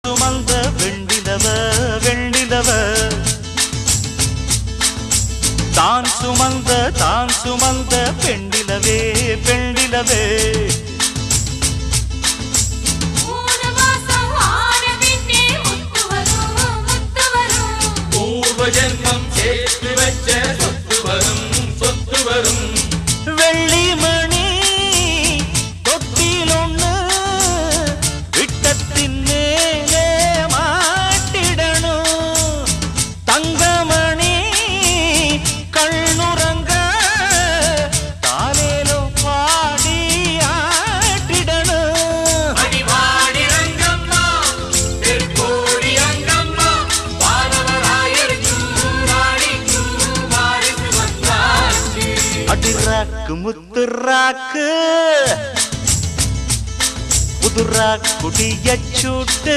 சுமந்த வெண்ணிலவ வெண்ணிலவ தான் சுமந்த பெண்ணிலவே பெண்ணிலவே ஜென்மம் சேர்த்து வச்ச சொத்து வரும் வெள்ளிமணி தொட்டில் ஒண்ணு விட்டத்தின் மேலே மாட்டிடணும் தங்கமணி கண்ணுறங்க தாலேலோ பாடி ஆட்டிடணும் அடிவாடி ரங்கம்மா திருக்கோடி அங்கம்மா அடிராக்கு முத்துராக்கு புதுராக்குடிய சூட்டு